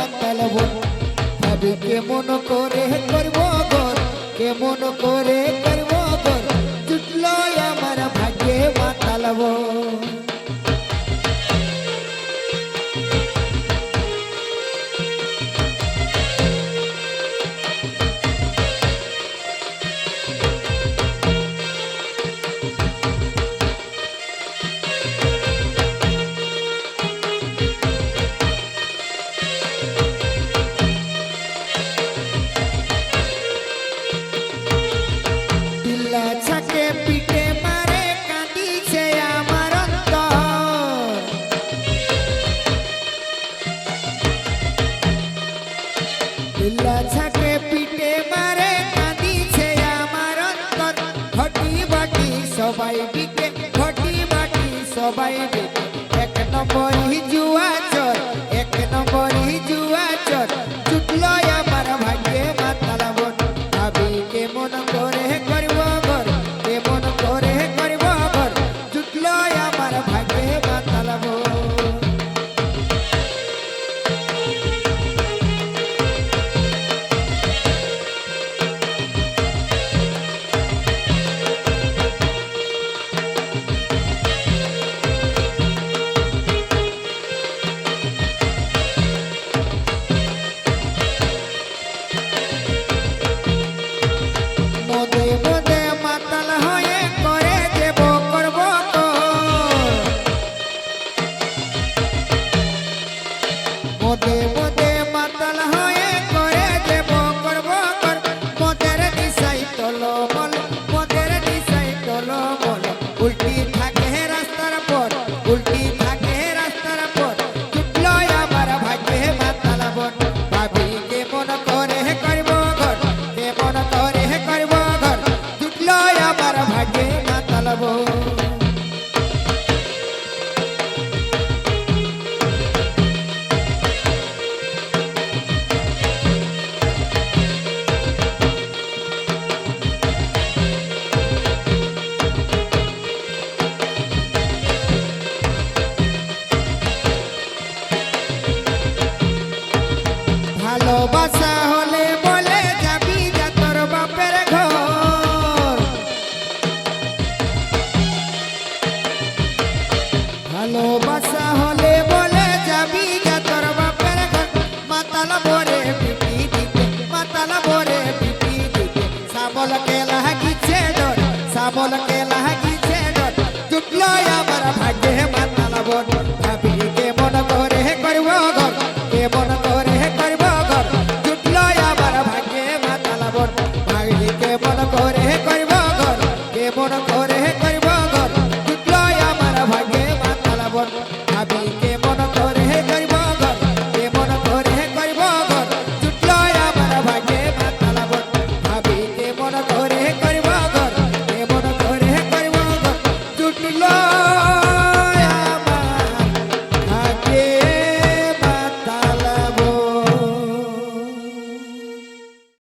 মাতাল বোন ভাবি কেমন করে করব ঘর কেমন করে করব ঘর জুটলো আমার ভাগ্যে মাতাল বোন ছাকে পিঠে মারে কাঁদিছে আমার অন্তর দিল্লা ছাকে পিঠে মারে কাঁদিছে আমার অন্তর ঘটি বাটি সবাই বিকে ঘটি বাটি সবাই বিকে এক নম্বরই জুয়া চোর এক নম্বরই জুয়া চোর জুটলো আমার ভাগ্যে মাতাল বোন ভাবি কেমন করে করব ঘর কেমন করে করব ঘর জুটলো আমার ভাগ্যে মাতাল বোন মদে মদে মাতাল হয়ে করে দেব করব মদে মদে মাতাল হয়ে করে দেব করব কর মদের দিশাই তলো বল মদের দিশাই তলো বল উল্টি থাকে রাস্তার পর উল্টি থাকে রাস্তার পর জুটলো আমার ভাগ্যে মাতাল বোন ভাবি কেমন করে করব ঘর কেমন করে করব ঘর জুটলো আমার ভাগ্যে মাতাল বোন ভালোবাসা হলে বলে যাবি যা তোর বাপের ঘর ভালোবাসা হলে বলে যাবি যা তোর বাপের ঘর মাতাল বোন